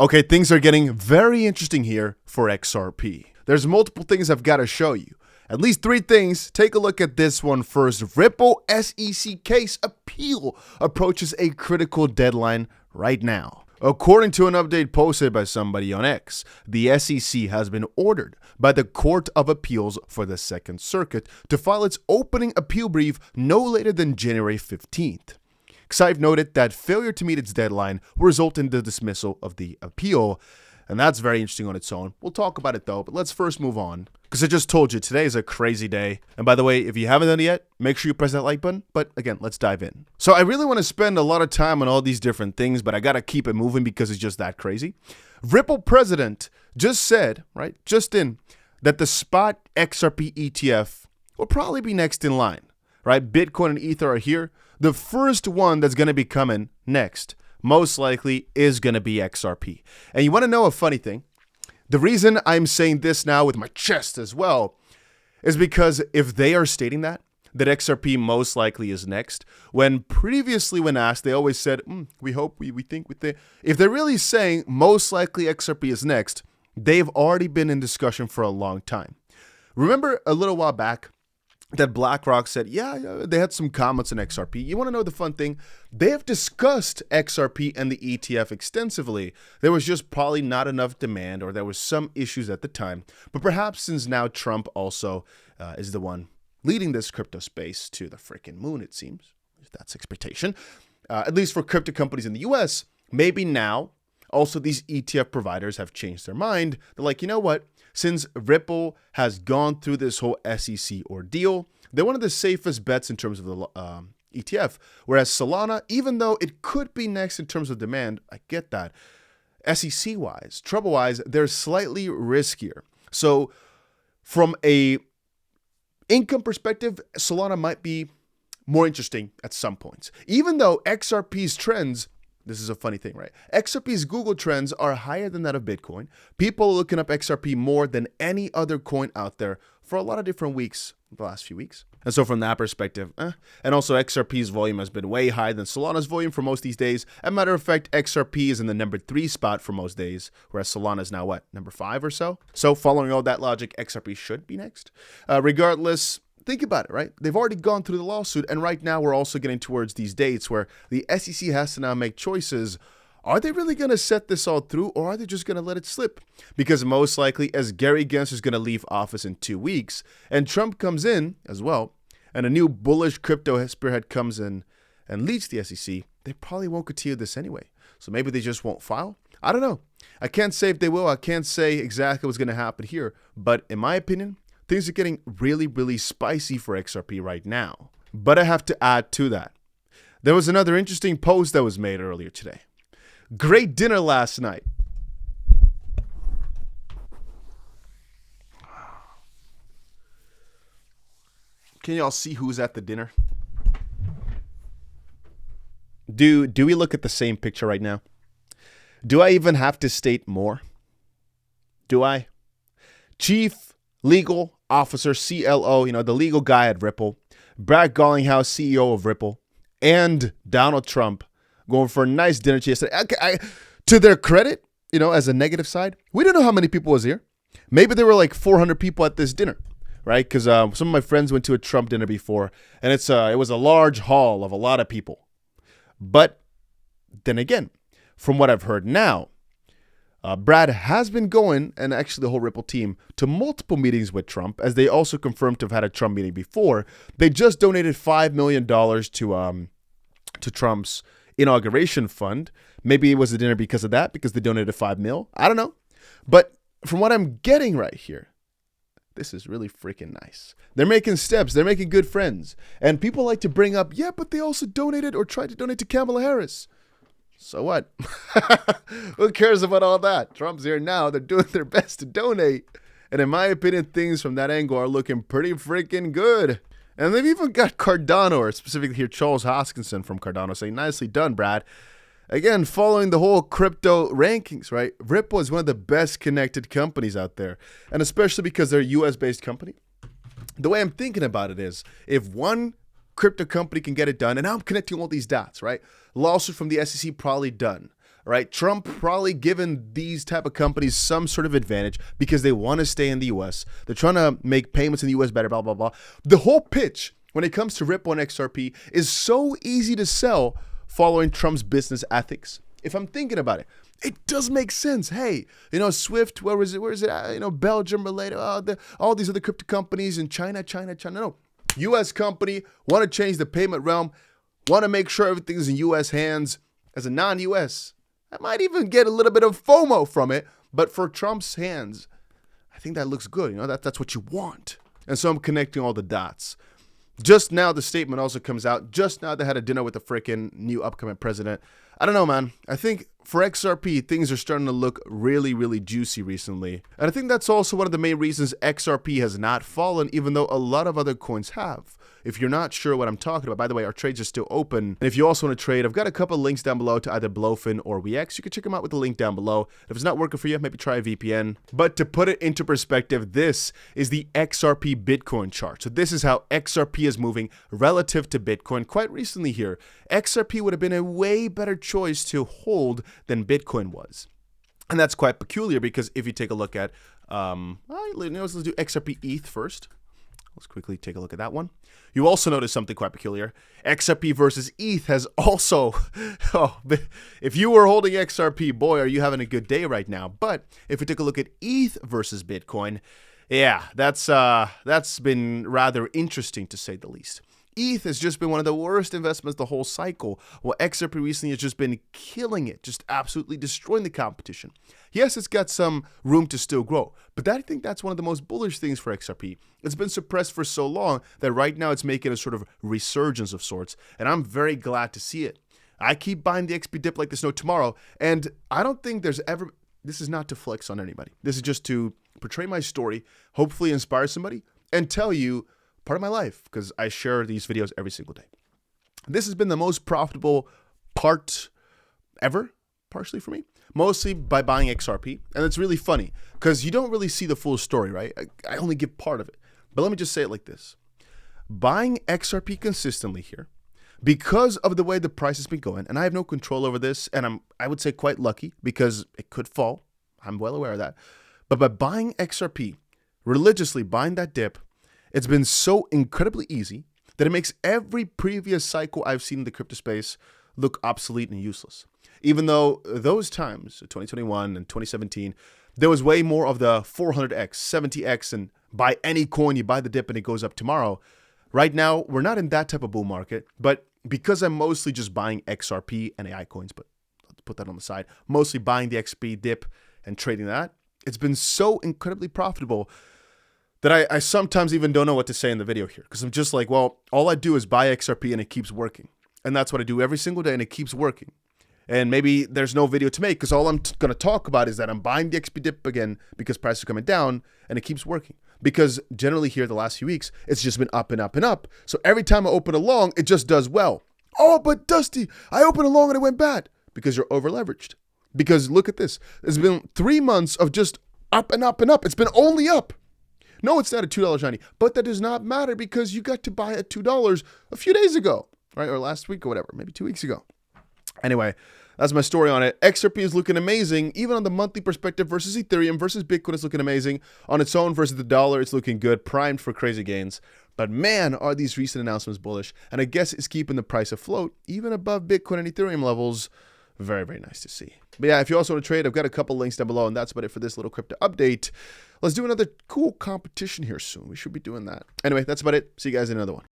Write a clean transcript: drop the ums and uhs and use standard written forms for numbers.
Okay, things are getting very interesting here for XRP. There's multiple things I've got to show you. At least 3 things. Take a look at this one first. Ripple SEC case appeal approaches a critical deadline right now. According to an update posted by somebody on X, the SEC has been ordered by the Court of Appeals for the Second Circuit to file its opening appeal brief no later than January 15th. XIV noted that failure to meet its deadline will result in the dismissal of the appeal, and that's very interesting on its own. We'll talk about it though, but let's first move on, because I just told you today is a crazy day. And by the way, if you haven't done it yet, make sure you press that like button. But again, let's dive in. So I really want to spend a lot of time on all these different things, but I gotta keep it moving because it's just that crazy. Ripple president just said, right, that the spot XRP ETF will probably be next in line, right? Bitcoin and Ether are here. The first one that's going to be coming next, most likely, is going to be XRP. And you want to know a funny thing? The reason I'm saying this now with my chest as well is because if they are stating that XRP most likely is next, when previously when asked, they always said, we hope, we think, we think. If they're really saying most likely XRP is next, they've already been in discussion for a long time. Remember a little while back, that BlackRock said, yeah, they had some comments on XRP. You want to know the fun thing? They have discussed XRP and the ETF extensively. There was just probably not enough demand, or there was some issues at the time. But perhaps since now Trump also is the one leading this crypto space to the freaking moon, it seems, if that's expectation, at least for crypto companies in the US, maybe now also these ETF providers have changed their mind. They're like, you know what? Since Ripple has gone through this whole SEC ordeal, they're one of the safest bets in terms of the ETF. Whereas Solana, even though it could be next in terms of demand, I get that, SEC-wise, trouble-wise, they're slightly riskier. So from a income perspective, Solana might be more interesting at some points. Even though XRP's trends, this is a funny thing, right? XRP's Google trends are higher than that of Bitcoin. People are looking up XRP more than any other coin out there for a lot of different weeks, the last few weeks. And so from that perspective, and also XRP's volume has been way higher than Solana's volume for most these days. As a matter of fact, XRP is in the number 3 spot for most days, whereas Solana is now what, number 5 or so? So following all that logic, XRP should be next. Regardless, think about it, right? They've already gone through the lawsuit, and right now we're also getting towards these dates where the SEC has to now make choices. Are they really going to set this all through, or are they just going to let it slip? Because most likely, as Gary Gensler is going to leave office in 2 weeks, and Trump comes in as well, and a new bullish crypto spearhead comes in and leads the SEC, they probably won't continue this anyway. So maybe they just won't file. I don't know. I can't say if they will. I can't say exactly what's going to happen here. But in my opinion, things are getting really, really spicy for XRP right now. But I have to add to that. There was another interesting post that was made earlier today. Great dinner last night. Can y'all see who's at the dinner? Do we look at the same picture right now? Do I even have to state more? Do I? Chief Legal Officer, CLO, the legal guy at Ripple, Brad Garlinghouse, CEO of Ripple, and Donald Trump going for a nice dinner yesterday. To their credit, as a negative side, we don't know how many people was here. Maybe there were like 400 people at this dinner, right? Because some of my friends went to a Trump dinner before, and it was a large hall of a lot of people. But then again, from what I've heard now, Brad has been going, and actually the whole Ripple team, to multiple meetings with Trump, as they also confirmed to have had a Trump meeting before. They just donated $5 million to Trump's inauguration fund. Maybe it was a dinner because of that, because they donated $5 million. I don't know. But from what I'm getting right here, this is really freaking nice. They're making steps. They're making good friends. And people like to bring up, yeah, but they also donated or tried to donate to Kamala Harris. So what? Who cares about all that? Trump's here now. They're doing their best to donate. And in my opinion, things from that angle are looking pretty freaking good. And they've even got Cardano, or specifically here Charles Hoskinson from Cardano, saying, nicely done, Brad. Again, following the whole crypto rankings, right? Ripple is one of the best connected companies out there. And especially because they're a US-based company. The way I'm thinking about it is, if one crypto company can get it done, and now I'm connecting all these dots, right? Lawsuit from the SEC probably done. right? Trump probably given these type of companies some sort of advantage because they want to stay in the US. They're trying to make payments in the US better, blah, blah, blah. The whole pitch when it comes to Ripple and XRP is so easy to sell following Trump's business ethics. If I'm thinking about it, it does make sense. Hey, SWIFT, where is it? Belgium related, all these other crypto companies in China. No, US company, want to change the payment realm, want to make sure everything's in US hands. As a non-US, I might even get a little bit of FOMO from it, but for Trump's hands, I think that looks good. That's what you want. And so I'm connecting all the dots. Just now, the statement also comes out. Just now, they had a dinner with the freaking new upcoming president. I don't know, man. I think for XRP, things are starting to look really, really juicy recently. And I think that's also one of the main reasons XRP has not fallen, even though a lot of other coins have. If you're not sure what I'm talking about, by the way, our trades are still open. And if you also want to trade, I've got a couple of links down below to either Blowfin or WeX. You can check them out with the link down below. If it's not working for you, maybe try a VPN. But to put it into perspective, this is the XRP Bitcoin chart. So this is how XRP is moving relative to Bitcoin. Quite recently here, XRP would have been a way better choice to hold than Bitcoin was. And that's quite peculiar because if you take a look at, let's do XRP ETH first. Let's quickly take a look at that one. You also notice something quite peculiar. XRP versus ETH has also, if you were holding XRP, boy, are you having a good day right now. But if we take a look at ETH versus Bitcoin, yeah, that's been rather interesting to say the least. ETH has just been one of the worst investments the whole cycle, while XRP recently has just been killing it, just absolutely destroying the competition. Yes, it's got some room to still grow, but I think that's one of the most bullish things for XRP. It's been suppressed for so long that right now it's making a sort of resurgence of sorts, and I'm very glad to see it. I keep buying the XP dip like there's no tomorrow, and I don't think there's ever, this is not to flex on anybody. This is just to portray my story, hopefully inspire somebody, and tell you part of my life, because I share these videos every single day. This has been the most profitable part ever, partially for me, mostly by buying XRP. And it's really funny because you don't really see the full story, right? I only give part of it. But let me just say it like this. Buying XRP consistently here, because of the way the price has been going, and I have no control over this, and I would say quite lucky because it could fall. I'm well aware of that. But by buying XRP, religiously buying that dip, it's been so incredibly easy that it makes every previous cycle I've seen in the crypto space look obsolete and useless. Even though those times, 2021 and 2017, there was way more of the 400x, 70x, and buy any coin, you buy the dip and it goes up tomorrow. Right now, we're not in that type of bull market, but because I'm mostly just buying XRP and AI coins, but let's put that on the side, mostly buying the XP dip and trading that, it's been so incredibly profitable that I sometimes even don't know what to say in the video here. Because I'm just like, well, all I do is buy XRP and it keeps working. And that's what I do every single day and it keeps working. And maybe there's no video to make because all I'm going to talk about is that I'm buying the XP dip again because prices are coming down and it keeps working. Because generally here the last few weeks, it's just been up and up and up. So every time I open a long, it just does well. Oh, but Dusty, I opened a long and it went bad. Because you're over leveraged. Because look at this. There's been 3 months of just up and up and up. It's been only up. No, it's not at $2.90, but that does not matter because you got to buy at $2 a few days ago, right? Or last week or whatever, maybe 2 weeks ago. Anyway, that's my story on it. XRP is looking amazing, even on the monthly perspective versus Ethereum versus Bitcoin is looking amazing. On its own versus the dollar, it's looking good, primed for crazy gains. But man, are these recent announcements bullish. And I guess it's keeping the price afloat, even above Bitcoin and Ethereum levels. Very, very nice to see. But yeah, if you also want to trade, I've got a couple links down below, and that's about it for this little crypto update. Let's do another cool competition here soon. We should be doing that. Anyway, that's about it. See you guys in another one.